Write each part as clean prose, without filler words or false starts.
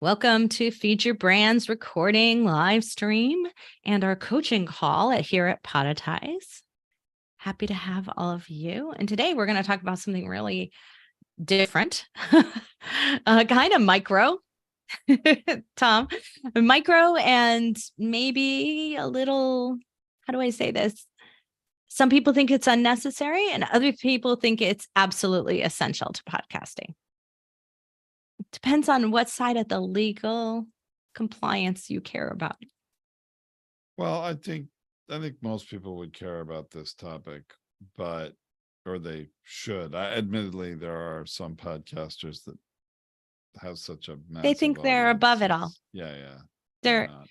Welcome to Feed Your Brand's recording live stream and our coaching call here at Podetize. Happy to have all of you. And today we're going to talk about something really different, kind of micro, Tom, micro and maybe a little, how do I say this? Some people think it's unnecessary and other people think it's absolutely essential to podcasting. Depends on what side of the legal compliance you care about. Well, I think most people would care about this topic, or they should. Admittedly, there are some podcasters that have such a massive they think they're above it all. Yeah. They're not.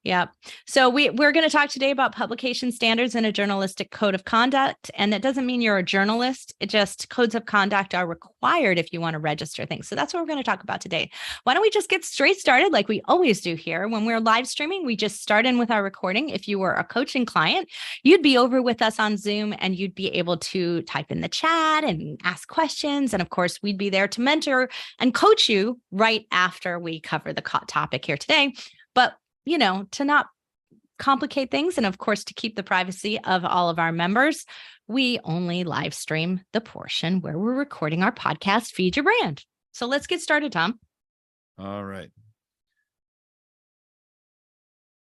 Yeah. So we're going to talk today about publication standards and a journalistic code of conduct. And that doesn't mean you're a journalist. It just codes of conduct are required if you want to register things. So that's what we're going to talk about today. Why don't we just get straight started like we always do here? When we're live streaming, we just start in with our recording. If you were a coaching client, you'd be over with us on Zoom and you'd be able to type in the chat and ask questions. And of course, we'd be there to mentor and coach you right after we cover the topic here today. But to not complicate things and of course, to keep the privacy of all of our members, we only live stream the portion where we're recording our podcast, Feed Your Brand. So let's get started, Tom. All right.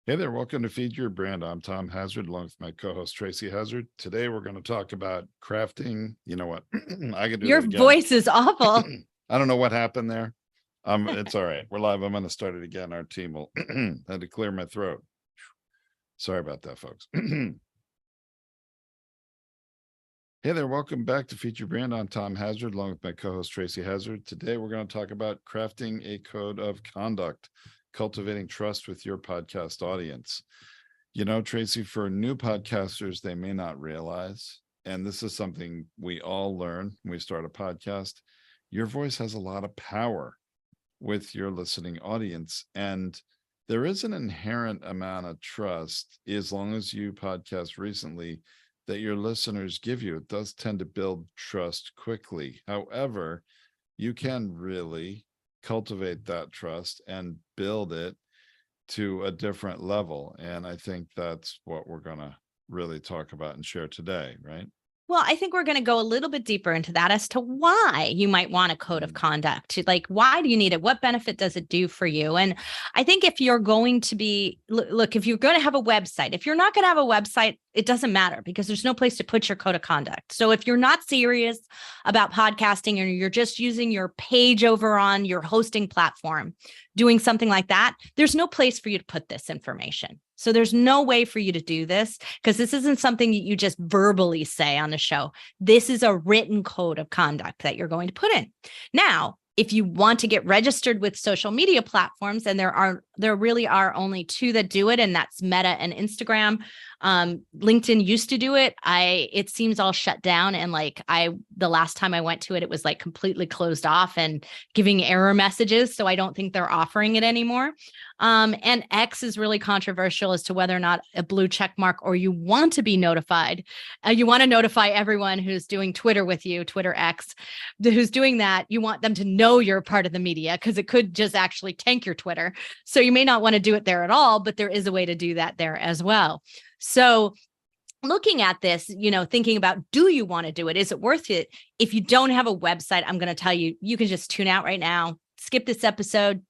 Hey there, welcome to Feed Your Brand. I'm Tom Hazzard, along with my co-host Tracy Hazzard. Today we're going to talk about crafting. You know what? I can do your voice is awful. I don't know what happened there. It's all right. We're live. I'm going to start it again. Our team will had to clear my throat. Sorry about that, folks. Hey there. Welcome back to Feed Your Brand. I'm Tom Hazzard, along with my co-host Tracy Hazzard. Today, we're going to talk about crafting a code of conduct, cultivating trust with your podcast audience. Tracy, for new podcasters, they may not realize, and this is something we all learn when we start a podcast, your voice has a lot of power with your listening audience. And there is an inherent amount of trust, as long as you podcast recently, that your listeners give you. It does tend to build trust quickly. However, you can really cultivate that trust and build it to a different level. And I think that's what we're going to really talk about and share today, right? Well, I think we're going to go a little bit deeper into that as to why you might want a code of conduct. Like, why do you need it? What benefit does it do for you? And I think if you're going to be, look, if you're going to have a website, if you're not going to have a website, it doesn't matter because there's no place to put your code of conduct. So if you're not serious about podcasting and you're just using your page over on your hosting platform, doing something like that, there's no place for you to put this information. So there's no way for you to do this because this isn't something that you just verbally say on the show. This is a written code of conduct that you're going to put in. Now, if you want to get registered with social media platforms, and there really are only two that do it, and that's Meta and Instagram. LinkedIn used to do it. It seems all shut down. And the last time I went to it, it was like completely closed off and giving error messages. So I don't think they're offering it anymore. And X is really controversial as to whether or not a blue check mark, or you want to be notified. You want to notify everyone who's doing Twitter with you, Twitter X, who's doing that. You want them to know you're part of the media because it could just actually tank your Twitter. So you may not want to do it there at all, but there is a way to do that there as well. So looking at this, thinking about, do you want to do it? Is it worth it? If you don't have a website, I'm going to tell you, you can just tune out right now, skip this episode,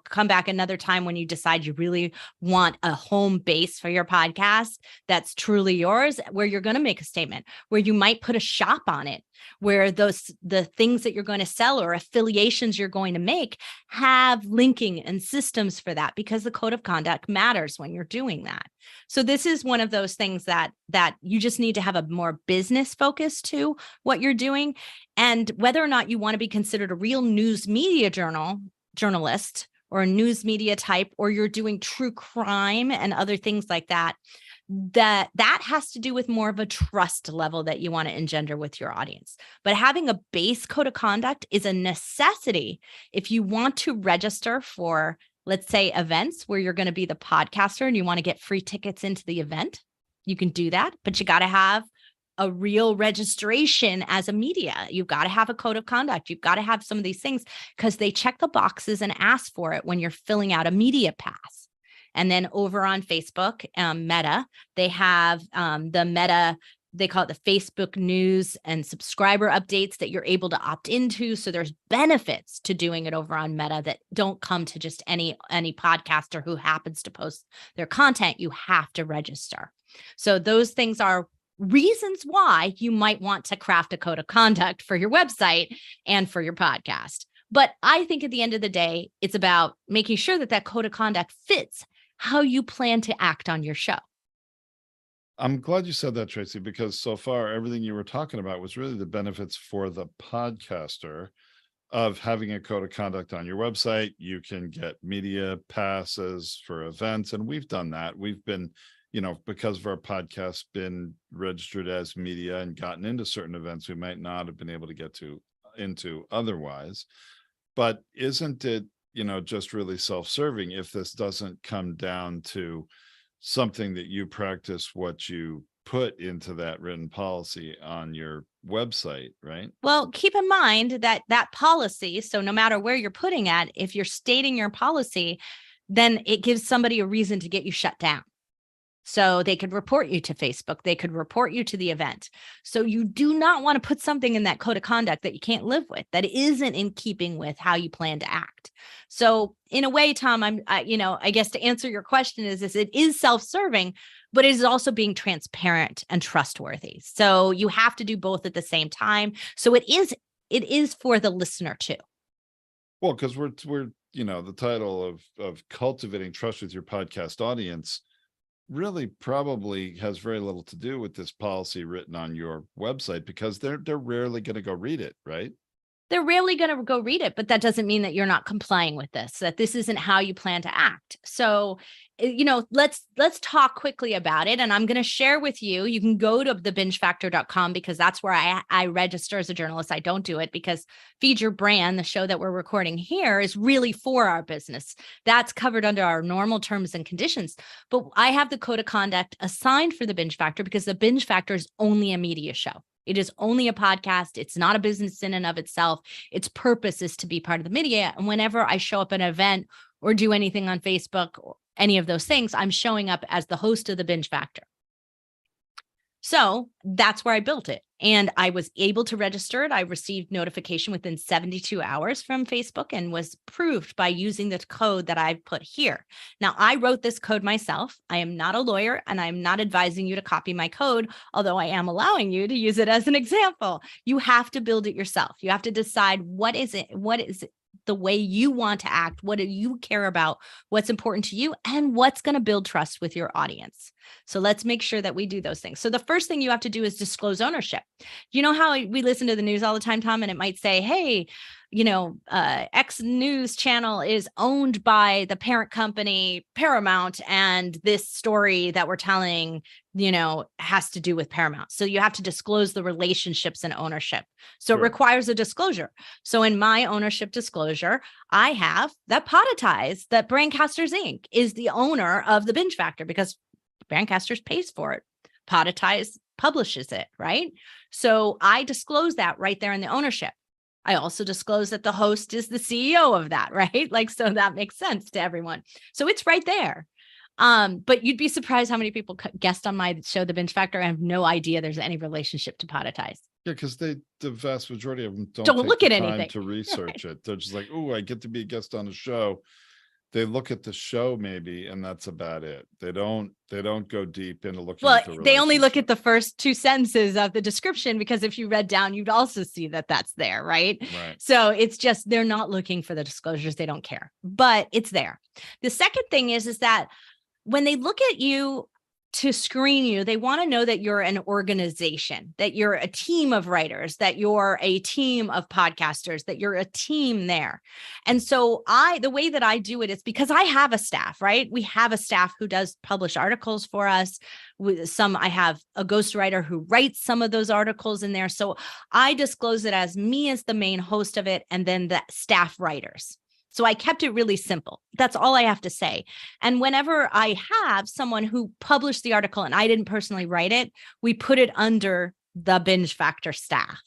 come back another time when you decide you really want a home base for your podcast that's truly yours, where you're going to make a statement, where you might put a shop on it, where the things that you're going to sell or affiliations you're going to make have linking and systems for that, because the code of conduct matters when you're doing that. So this is one of those things that you just need to have a more business focus to what you're doing. And whether or not you want to be considered a real news media journalist or a news media type, or you're doing true crime and other things like that has to do with more of a trust level that you want to engender with your audience. But having a base code of conduct is a necessity if you want to register for, let's say, events where you're going to be the podcaster and you want to get free tickets into the event. You can do that, but you got to have a real registration as a media. You've got to have a code of conduct. You've got to have some of these things because they check the boxes and ask for it when you're filling out a media pass. And then over on Facebook, Meta, they have the Meta, they call it the Facebook news and subscriber updates that you're able to opt into. So there's benefits to doing it over on Meta that don't come to just any podcaster who happens to post their content. You have to register. So those things are reasons why you might want to craft a code of conduct for your website and for your podcast. But I think at the end of the day, it's about making sure that that code of conduct fits how you plan to act on your show. I'm glad you said that, Tracy, because so far everything you were talking about was really the benefits for the podcaster of having a code of conduct on your website. You can get media passes for events, and we've done that. We've been, because of our podcast, been registered as media and gotten into certain events we might not have been able to get into otherwise. But isn't it, just really self-serving if this doesn't come down to something that you practice what you put into that written policy on your website, right? Well, keep in mind that policy, so no matter where you're putting it, if you're stating your policy, then it gives somebody a reason to get you shut down. So they could report you to Facebook. They could report you to the event. So you do not want to put something in that code of conduct that you can't live with, that isn't in keeping with how you plan to act. So in a way, Tom, I guess to answer your question is it is self-serving, but it is also being transparent and trustworthy. So you have to do both at the same time. So it is for the listener too. Well, because we're the title of cultivating trust with your podcast audience really probably has very little to do with this policy written on your website, because they're rarely going to go read it, right? They're rarely going to go read it, but that doesn't mean that you're not complying with this, that this isn't how you plan to act. So, let's talk quickly about it. And I'm going to share with you, you can go to thebingefactor.com because that's where I register as a journalist. I don't do it because Feed Your Brand, the show that we're recording here, is really for our business. That's covered under our normal terms and conditions. But I have the code of conduct assigned for the Binge Factor because the Binge Factor is only a media show. It is only a podcast. It's not a business in and of itself. Its purpose is to be part of the media. And whenever I show up at an event or do anything on Facebook or any of those things, I'm showing up as the host of the Binge Factor. So that's where I built it. And I was able to register it. I received notification within 72 hours from Facebook and was approved by using the code that I've put here. Now, I wrote this code myself. I am not a lawyer and I'm not advising you to copy my code, although I am allowing you to use it as an example. You have to build it yourself. You have to decide what is it the way you want to act, what do you care about, what's important to you, and what's going to build trust with your audience. So let's make sure that we do those things. So the first thing you have to do is disclose ownership. You know how we listen to the news all the time, Tom, and it might say, hey, X news channel is owned by the parent company Paramount, and this story that we're telling, has to do with Paramount. So you have to disclose the relationships and ownership. So It requires a disclosure. So in my ownership disclosure, I have that Podetize, that Brandcasters Inc. is the owner of the Binge Factor because Brandcasters pays for it. Podetize publishes it, right? So I disclose that right there in the ownership. I also disclose that the host is the CEO of that, right? So that makes sense to everyone. So it's right there. But you'd be surprised how many people guest on my show, The Binge Factor, and have no idea there's any relationship to Podetize. Yeah, because the vast majority of them don't take look at the time anything to research it. They're just like, oh, I get to be a guest on a show. They look at the show maybe, and that's about it. They don't go deep into looking at the they only look at the first two sentences of the description, because if you read down, you'd also see that that's there, right? So it's just, they're not looking for the disclosures. They don't care, but it's there. The second thing is that when they look at you to screen you, they want to know that you're an organization, that you're a team of writers, that you're a team of podcasters, that you're a team there. And so the way that I do it is because I have a staff, right? We have a staff who does publish articles for us. I have a ghostwriter who writes some of those articles in there. So I disclose it as me as the main host of it, and then the staff writers. So I kept it really simple. That's all I have to say. And whenever I have someone who published the article and I didn't personally write it, we put it under the binge factor staff.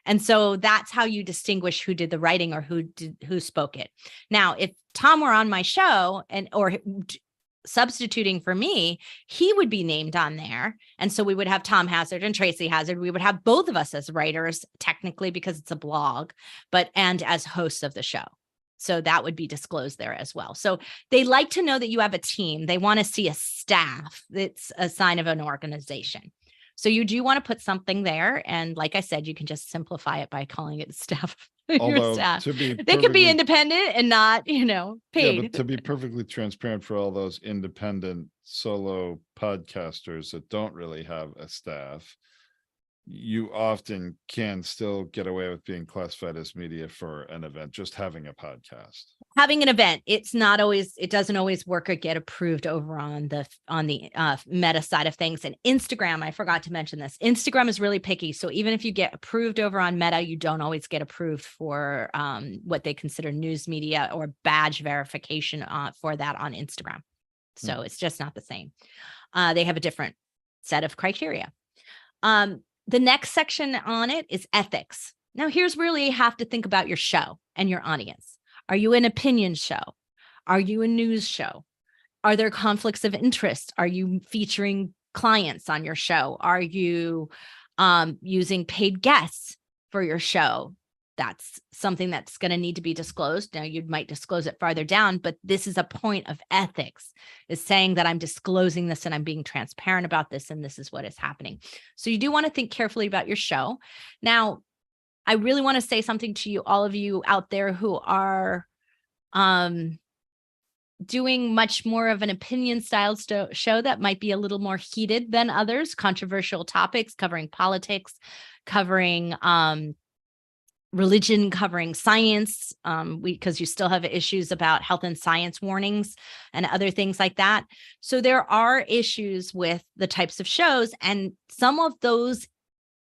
And so that's how you distinguish who did the writing or who spoke it. Now, if Tom were on my show or substituting for me, he would be named on there. And so we would have Tom Hazzard and Tracy Hazzard. We would have both of us as writers, technically, because it's a blog, and as hosts of the show. So that would be disclosed there as well. So they like to know that you have a team. They want to see a staff. It's a sign of an organization. So you do want to put something there. And like I said, you can just simplify it by calling it staff. Although staff. to be They could be independent and not, paid. Yeah, but to be perfectly transparent for all those independent solo podcasters that don't really have a staff, you often can still get away with being classified as media for an event, just having a podcast. Having an event, it doesn't always work or get approved over on the Meta side of things. And Instagram, I forgot to mention this. Instagram is really picky. So even if you get approved over on Meta, you don't always get approved for what they consider news media or badge verification for that on Instagram. So it's just not the same. They have a different set of criteria. The next section on it is ethics. Now, here's where you have to think about your show and your audience. Are you an opinion show? Are you a news show? Are there conflicts of interest? Are you featuring clients on your show? Are you using paid guests for your show? That's something that's going to need to be disclosed. Now, you might disclose it farther down, but this is a point of ethics, is saying that I'm disclosing this and I'm being transparent about this, and this is what is happening. So you do want to think carefully about your show. Now, I really want to say something to you, all of you out there who are doing much more of an opinion style show that might be a little more heated than others, controversial topics, covering politics, covering religion, covering science, because you still have issues about health and science warnings and other things like that. So there are issues with the types of shows, and some of those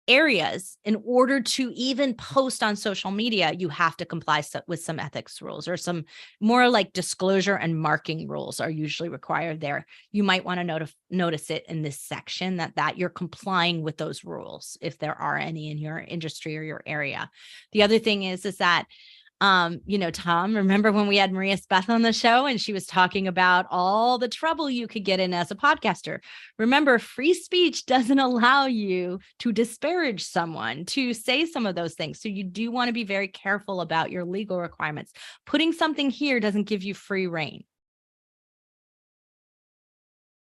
areas, in order to even post on social media, you have to comply with some ethics rules, or some more like disclosure and marking rules are usually required there. You might want to notice it in this section that you're complying with those rules, if there are any in your industry or your area. The other thing is that Tom, remember when we had Maria Speth on the show and she was talking about all the trouble you could get in as a podcaster? Remember, free speech doesn't allow you to disparage someone, to say some of those things. So you do want to be very careful about your legal requirements. Putting something here doesn't give you free reign.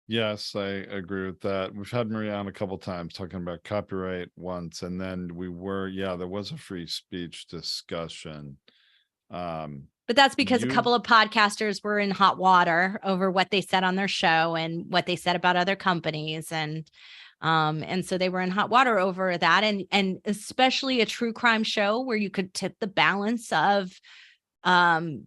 Yes, I agree with that. We've had Maria on a couple times talking about copyright once, and then there was a free speech discussion. But that's because a couple of podcasters were in hot water over what they said on their show and what they said about other companies. And so they were in hot water over that. And especially a true crime show where you could tip the balance of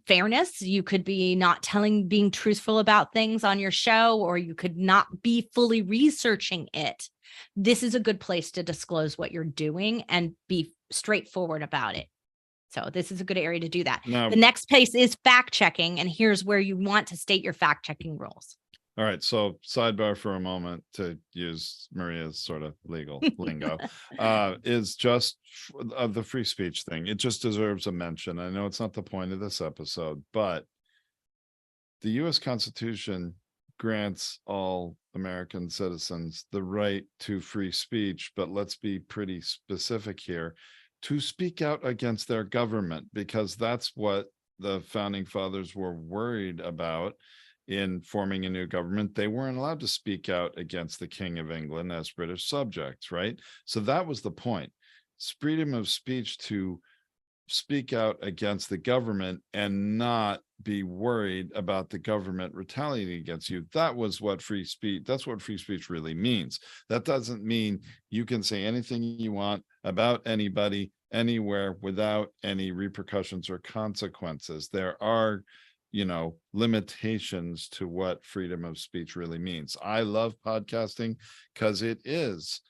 fairness. You could be not being truthful about things on your show, or you could not be fully researching it. This is a good place to disclose what you're doing and be straightforward about it. So this is a good area to do that. Now, the next place is fact checking. And here's where you want to state your fact checking rules. All right. So sidebar for a moment, to use Maria's sort of legal lingo, is just the free speech thing. It just deserves a mention. I know it's not the point of this episode, but the U.S. Constitution grants all American citizens the right to free speech, but let's be pretty specific here, to speak out against their government, because that's what the founding fathers were worried about in forming a new government. They weren't allowed to speak out against the King of England as British subjects, right? So that was the point. Freedom of speech to speak out against the government and not be worried about the government retaliating against you. That's what free speech really means. That doesn't mean you can say anything you want about anybody anywhere without any repercussions or consequences. There are limitations to what freedom of speech really means. I love podcasting because it is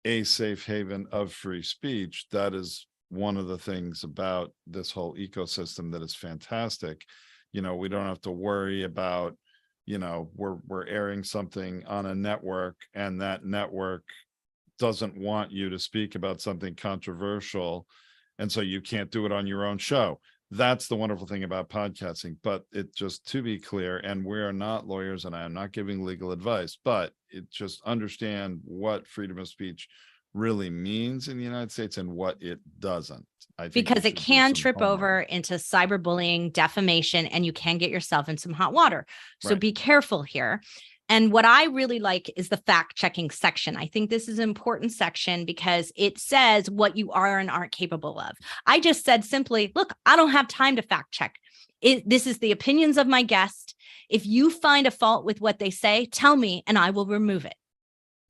a safe haven of free speech. That is one of the things about this whole ecosystem that is fantastic. We don't have to worry about, we're airing something on a network, and that network doesn't want you to speak about something controversial, and so you can't do it on your own show. That's the wonderful thing about podcasting. But it just, to be clear, and we are not lawyers and I am not giving legal advice, but it just understand what freedom of speech really means in the United States and what it doesn't. I think because you it should do can some trip homework. over into cyberbullying, defamation, and you can get yourself in some hot water. So Right. be careful here. And what I really like is the fact checking section. I think this is an important section because it says what you are and aren't capable of. I just said simply, look, I don't have time to fact check. This is the opinions of my guest. If you find a fault with what they say, tell me and I will remove it.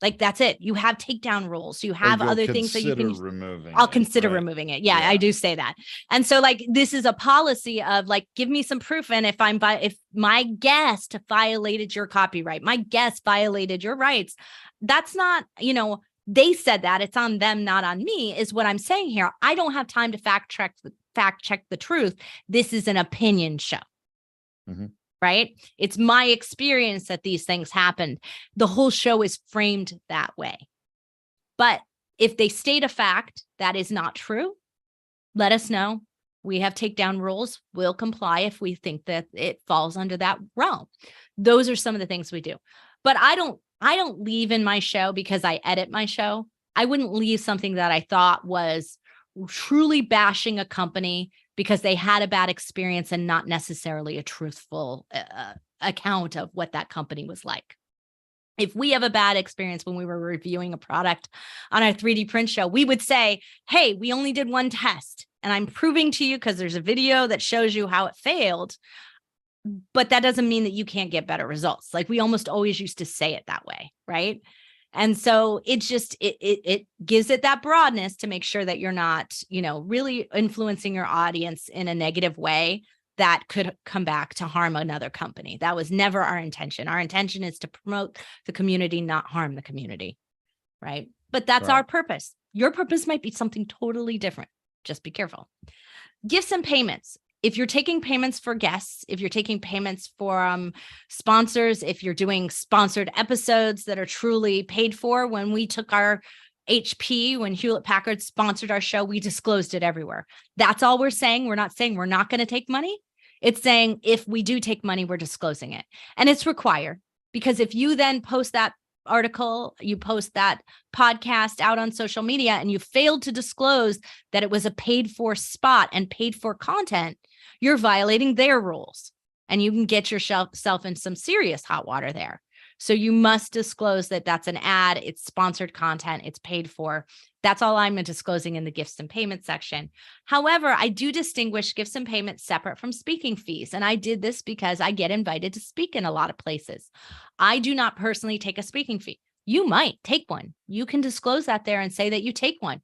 Like, that's it. You have takedown rules. You Or have you'll other things that you consider can. removing I'll it, consider right? removing it. Yeah, Yeah. I do say that. And so, like, this is a policy of like, give me some proof. And if if my guest violated your copyright, my guest violated your rights, that's not, they said that, it's on them, not on me, is what I'm saying here. I don't have time to fact check the truth. This is an opinion show. Mhm. Right? It's my experience that these things happened. The whole show is framed that way. But if they state a fact that is not true, let us know. We have takedown rules. We'll comply if we think that it falls under that realm. Those are some of the things we do. But I don't leave in my show because I edit my show. I wouldn't leave something that I thought was truly bashing a company because they had a bad experience and not necessarily a truthful account of what that company was like. If we have a bad experience when we were reviewing a product on our 3D print show, we would say, hey, we only did one test and I'm proving to you because there's a video that shows you how it failed. But that doesn't mean that you can't get better results. Like, we almost always used to say it that way, right? And so it's just, it gives it that broadness to make sure that you're not, really influencing your audience in a negative way that could come back to harm another company. That was never our intention. Our intention is to promote the community, not harm the community, right? But that's Right. our purpose. Your purpose might be something totally different. Just be careful. Gifts and payments. If you're taking payments for guests, if you're taking payments for sponsors, if you're doing sponsored episodes that are truly paid for, when we took our HP, when Hewlett Packard sponsored our show, we disclosed it everywhere. That's all we're saying. We're not saying we're not going to take money. It's saying if we do take money, we're disclosing it. And it's required, because if you then post that article, you post that podcast out on social media and you failed to disclose that it was a paid for spot and paid for content, you're violating their rules and you can get yourself in some serious hot water there. So you must disclose that that's an ad, it's sponsored content, it's paid for. That's all I'm disclosing in the gifts and payments section. However, I do distinguish gifts and payments separate from speaking fees. And I did this because I get invited to speak in a lot of places. I do not personally take a speaking fee. You might take one. You can disclose that there and say that you take one.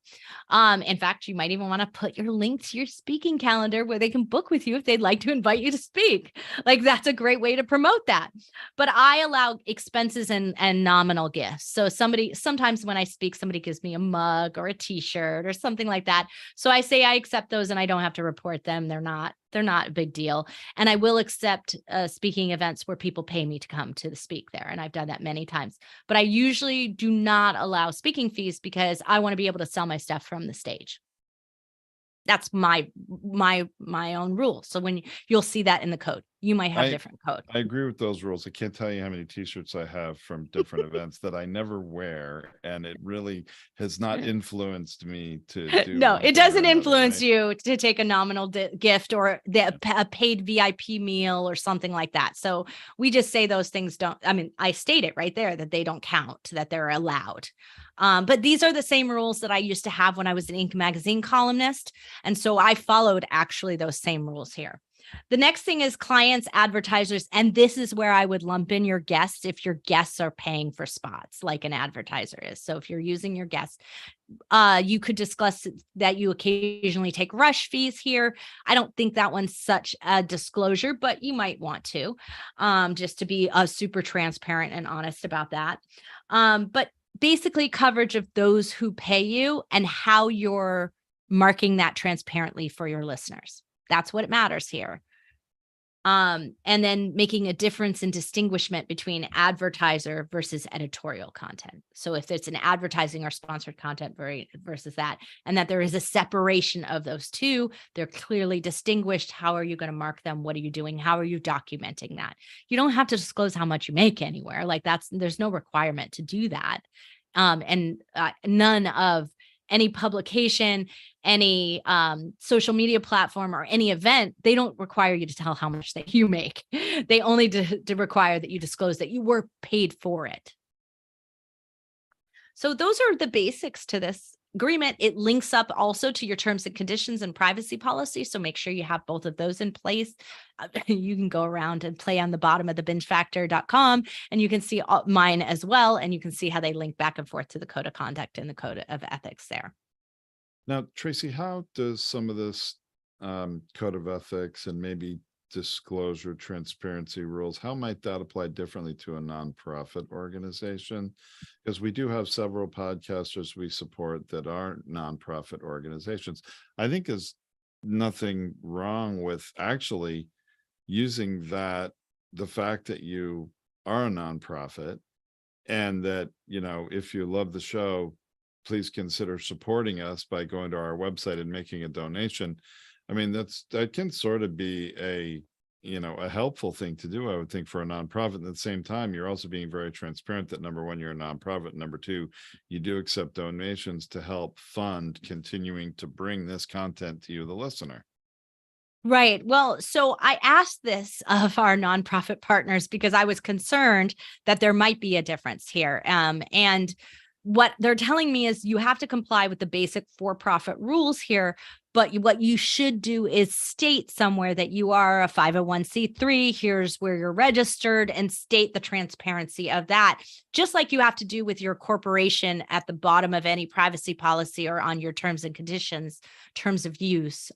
In fact, you might even want to put your link to your speaking calendar where they can book with you if they'd like to invite you to speak. Like, that's a great way to promote that. But I allow expenses and nominal gifts. So sometimes when I speak, somebody gives me a mug or a t-shirt or something like that. So I say I accept those and I don't have to report them. They're not a big deal. And I will accept speaking events where people pay me to come to speak there. And I've done that many times. But I usually do not allow speaking fees because I want to be able to sell my stuff from the stage. That's my own rule. So when you'll see that in the code, you might have different code. I agree with those rules. I can't tell you how many t-shirts I have from different events that I never wear, and it really has not influenced me to do. No, it doesn't influence right? you to take a nominal gift or a paid VIP meal or something like that. So we just say those things don't, I mean, I state it right there that they don't count, that they're allowed. But these are the same rules that I used to have when I was an Inc. magazine columnist. And so I followed actually those same rules here. The next thing is clients, advertisers, and this is where I would lump in your guests if your guests are paying for spots like an advertiser is. So if you're using your guests, you could discuss that you occasionally take rush fees here. I don't think that one's such a disclosure, but you might want to, just to be super transparent and honest about that. But basically coverage of those who pay you and how you're marking that transparently for your listeners. That's what matters here. And then making a difference in distinguishment between advertiser versus editorial content. So if it's an advertising or sponsored content versus that, and that there is a separation of those two, they're clearly distinguished. How are you going to mark them? What are you doing? How are you documenting that? You don't have to disclose how much you make anywhere. Like there's no requirement to do that. And none of any publication, any social media platform, or any event, they don't require you to tell how much that you make. They only require that you disclose that you were paid for it. So those are the basics to this agreement. It links up also to your terms and conditions and privacy policy. So make sure you have both of those in place. You can go around and play on the bottom of the bingefactor.com, and you can see mine as well. And you can see how they link back and forth to the code of conduct and the code of ethics there. Now, Tracy, how does some of this code of ethics and maybe disclosure transparency rules, how might that apply differently to a nonprofit organization? Because we do have several podcasters we support that aren't nonprofit organizations. I think there's nothing wrong with actually using that, the fact that you are a nonprofit, and that, if you love the show, please consider supporting us by going to our website and making a donation. I mean, that can sort of be a helpful thing to do, I would think, for a nonprofit. At the same time, you're also being very transparent that, number one, you're a nonprofit. Number two, you do accept donations to help fund continuing to bring this content to you, the listener. Right. Well, so I asked this of our nonprofit partners because I was concerned that there might be a difference here. And what they're telling me is you have to comply with the basic for-profit rules here, but what you should do is state somewhere that you are a 501c3, here's where you're registered, and state the transparency of that, just like you have to do with your corporation at the bottom of any privacy policy or on your terms and conditions, terms of use.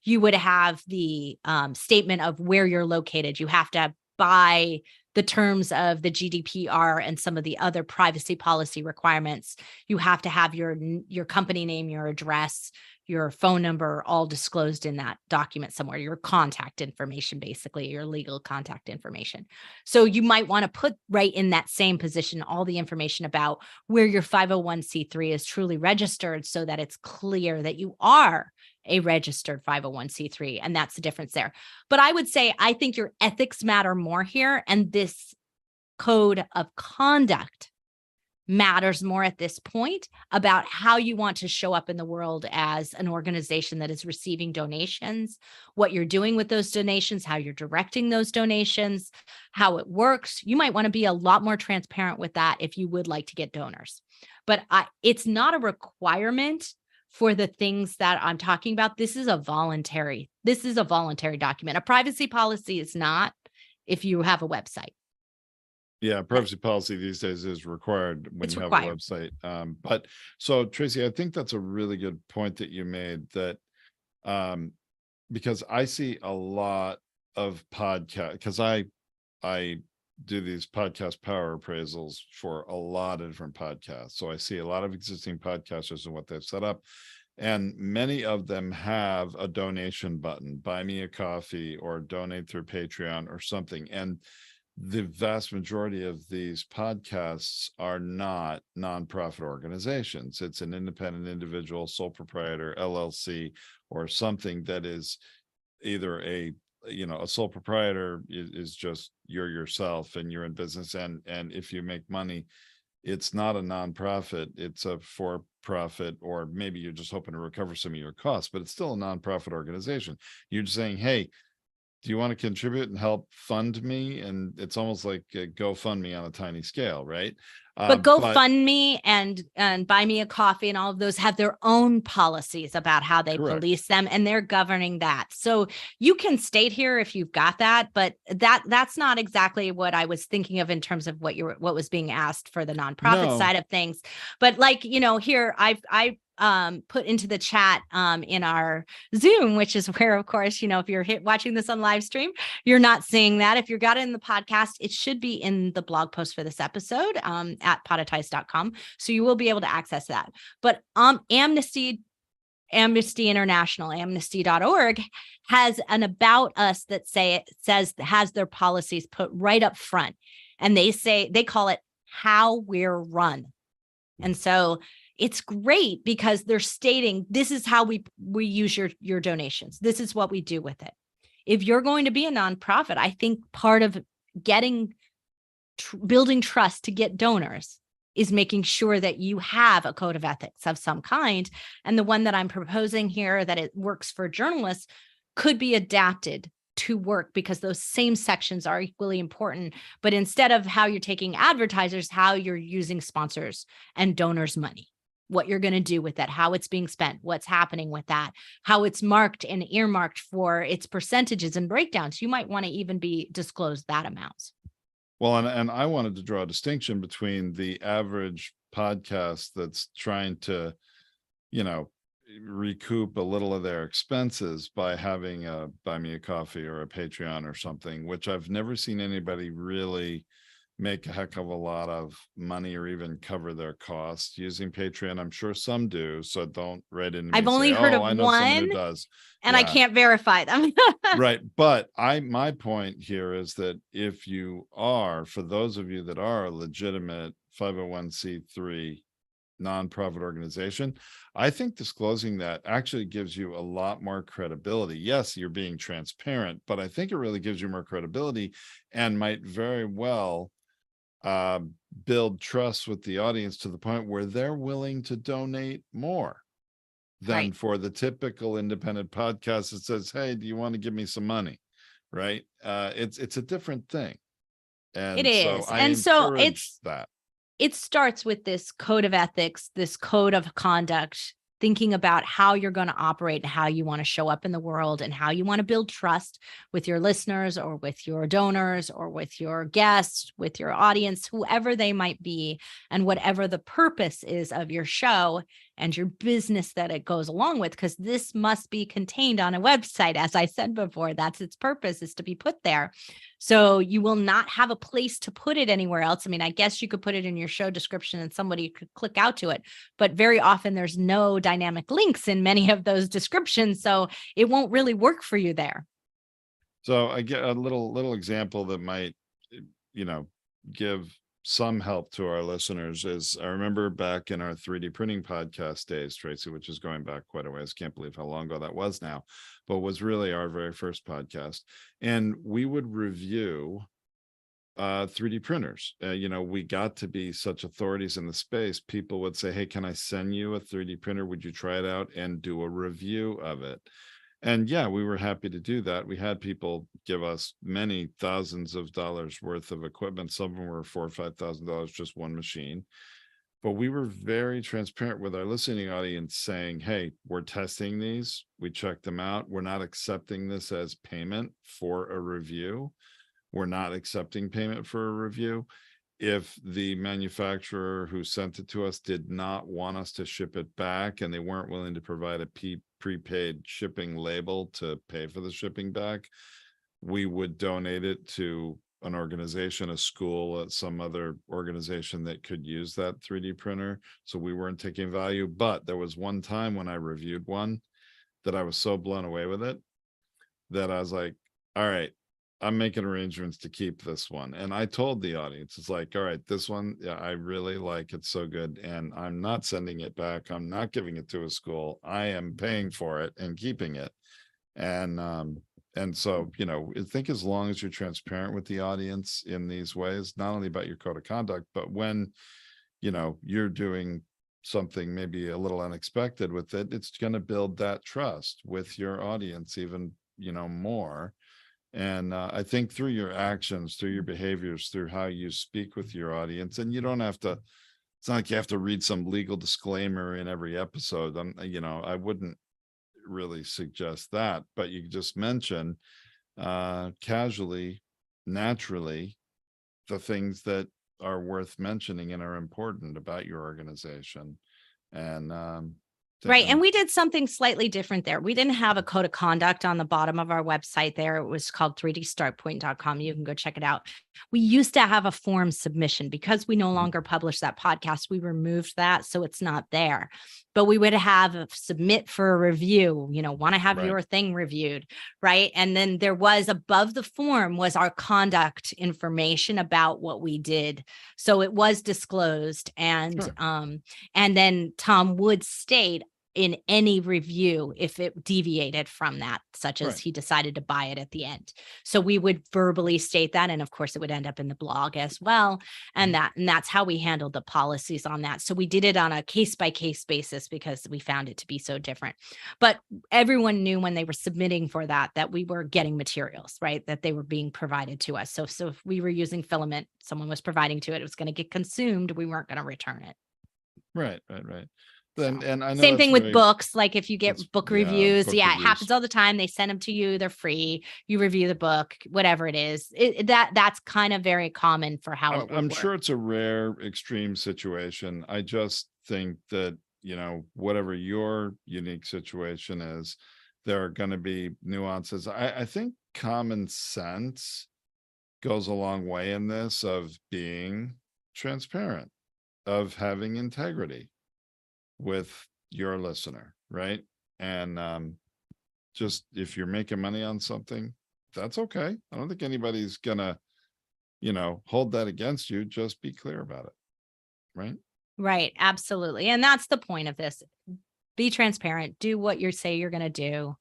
You would have the statement of where you're located. You have to by the terms of the GDPR and some of the other privacy policy requirements, you have to have your company name, your address, your phone number, all disclosed in that document somewhere, your contact information, basically your legal contact information. So you might want to put right in that same position all the information about where your 501c3 is truly registered, so that it's clear that you are a registered 501c3. And that's the difference there. But I would say, I think your ethics matter more here. And this code of conduct matters more at this point about how you want to show up in the world as an organization that is receiving donations, what you're doing with those donations, how you're directing those donations, how it works. You might want to be a lot more transparent with that if you would like to get donors. But it's not a requirement for the things that I'm talking about. This is a voluntary document. A privacy policy is not, if you have a website. Yeah, privacy policy these days is required when you have a website. But so, Tracy, I think that's a really good point that you made, that because I see a lot of podcast, because I do these podcast power appraisals for a lot of different podcasts. So I see a lot of existing podcasters and what they've set up. And many of them have a donation button, buy me a coffee or donate through Patreon or something. And the vast majority of these podcasts are not nonprofit organizations. It's an independent individual, sole proprietor, LLC, or something that is either a sole proprietor is just you're yourself and you're in business. And if you make money, it's not a nonprofit, it's a for-profit, or maybe you're just hoping to recover some of your costs, but it's still a nonprofit organization. You're just saying, hey, do you want to contribute and help fund me? And it's almost like a GoFundMe on a tiny scale, right? But GoFundMe and Buy Me a Coffee and all of those have their own policies about how they police them, and they're governing that. So you can state here if you've got that, but that's not exactly what I was thinking of in terms of what was being asked for the nonprofit side of things. But like, here I put into the chat in our Zoom, which is where, of course, if you're watching this on live stream, you're not seeing that. If you got it in the podcast, it should be in the blog post for this episode at podetize.com. So you will be able to access that. But Amnesty Amnesty International, amnesty.org, has an about us that has their policies put right up front. And they call it how we're run. And so it's great because they're stating this is how we use your donations. This is what we do with it. If you're going to be a nonprofit, I think part of building trust to get donors is making sure that you have a code of ethics of some kind. And the one that I'm proposing here, that it works for journalists, could be adapted to work because those same sections are equally important. But instead of how you're taking advertisers, how you're using sponsors and donors' money, what you're going to do with that, how it's being spent, what's happening with that, how it's marked and earmarked for its percentages and breakdowns. You might want to even be disclosed that amounts. Well, and I wanted to draw a distinction between the average podcast that's trying to, recoup a little of their expenses by having a Buy Me a Coffee or a Patreon or something, which I've never seen anybody really make a heck of a lot of money or even cover their costs using Patreon. I'm sure some do, so don't write into me. I've only heard of I know someone who one, does, and I can't verify them. Right. But my point here is that if you are, for those of you that are a legitimate 501c3 nonprofit organization, I think disclosing that actually gives you a lot more credibility. Yes, you're being transparent, but I think it really gives you more credibility and might very well build trust with the audience to the point where they're willing to donate more than for the typical independent podcast that says, hey, do you want to give me some money? Right. It's a different thing. And it is. So and so it starts with this code of ethics, this code of conduct, thinking about how you're going to operate and how you want to show up in the world and how you want to build trust with your listeners or with your donors or with your guests, with your audience, whoever they might be, and whatever the purpose is of your show and your business that it goes along with, because this must be contained on a website. As I said before, that's its purpose, is to be put there. So you will not have a place to put it anywhere else. I mean, I guess you could put it in your show description and somebody could click out to it, but very often there's no dynamic links in many of those descriptions. So it won't really work for you there. So I get a little example that might, give some help to our listeners is, I remember back in our 3D printing podcast days, Tracy, which is going back quite a ways. Can't believe how long ago that was now, but was really our very first podcast. And we would review 3D printers. We got to be such authorities in the space. People would say, hey, can I send you a 3D printer? Would you try it out and do a review of it? And yeah, we were happy to do that. We had people give us many thousands of dollars worth of equipment. Some of them were $4,000 or $5,000, just one machine. But we were very transparent with our listening audience saying, hey, we're testing these. We checked them out. We're not accepting this as payment for a review. We're not accepting payment for a review. If the manufacturer who sent it to us did not want us to ship it back and they weren't willing to provide a prepaid shipping label to pay for the shipping back, we would donate it to an organization, a school, some other organization that could use that 3D printer. So we weren't taking value. But there was one time when I reviewed one that I was so blown away with it that I was like, all right, I'm making arrangements to keep this one. And I told the audience, it's like, all right, this one, yeah, I really like it, so good. And I'm not sending it back. I'm not giving it to a school. I am paying for it and keeping it. And so, I think as long as you're transparent with the audience in these ways, not only about your code of conduct, but when, you're doing something maybe a little unexpected with it, it's going to build that trust with your audience even, more. And I think through your actions, through your behaviors, through how you speak with your audience, and you don't have to, it's not like you have to read some legal disclaimer in every episode. I wouldn't really suggest that, but you just mention casually, naturally, the things that are worth mentioning and are important about your organization. And right. And we did something slightly different there. We didn't have a code of conduct on the bottom of our website there. It was called 3dstartpoint.com. You can go check it out. We used to have a form submission because we no longer publish that podcast. We removed that, so it's not there. but we would have a submit for a review, want to have Right. your thing reviewed, right? And then there was above the form was our conduct information about what we did. So it was disclosed. And Sure. and then Tom would state in any review if it deviated from that, such as Right. he decided to buy it at the end. So we would verbally state that, and of course it would end up in the blog as well. And that's how we handled the policies on that. So we did it on a case by case basis because we found it to be so different. But everyone knew when they were submitting for that we were getting materials, right? That they were being provided to us. So if we were using filament, someone was providing to it, it was going to get consumed. We weren't going to return it. Right. Then, So and I know same that's thing with very, books. Like if you get book reviews, book it reviews. happens all the time. They send them to you. They're free. You review the book, whatever it is. That's kind of very common for how it would I'm work. sure it's a rare, extreme situation. I just think that, whatever your unique situation is, there are going to be nuances. I think common sense goes a long way in this, of being transparent, of having integrity with your listener, right? And just, if you're making money on something, that's okay. I don't think anybody's gonna, hold that against you. Just be clear about it, right? Right. Absolutely. And that's the point of this. Be transparent. Do what you say you're going to do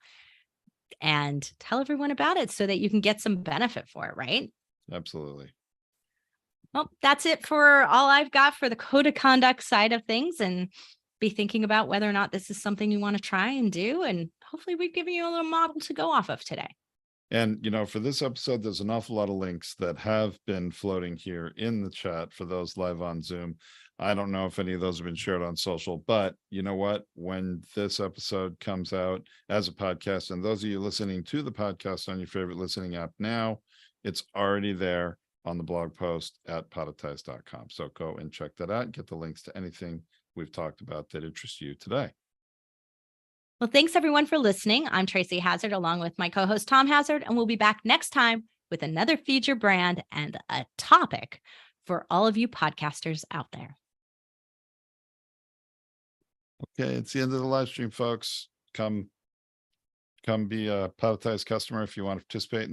and tell everyone about it so that you can get some benefit for it, right? Absolutely. Well, that's it for all I've got for the code of conduct side of things, and be thinking about whether or not this is something you want to try and do. And hopefully we've given you a little model to go off of today. And, for this episode, there's an awful lot of links that have been floating here in the chat for those live on Zoom. I don't know if any of those have been shared on social, but you know what? When this episode comes out as a podcast, and those of you listening to the podcast on your favorite listening app now, it's already there on the blog post at podetize.com. So go and check that out and get the links to anything we've talked about that interests you today. Well, thanks everyone for listening. I'm Tracy Hazzard along with my co-host Tom Hazzard, and we'll be back next time with another feature brand and a topic for all of you podcasters out there. Okay, it's the end of the live stream, folks. Come be a Podetize customer if you want to participate in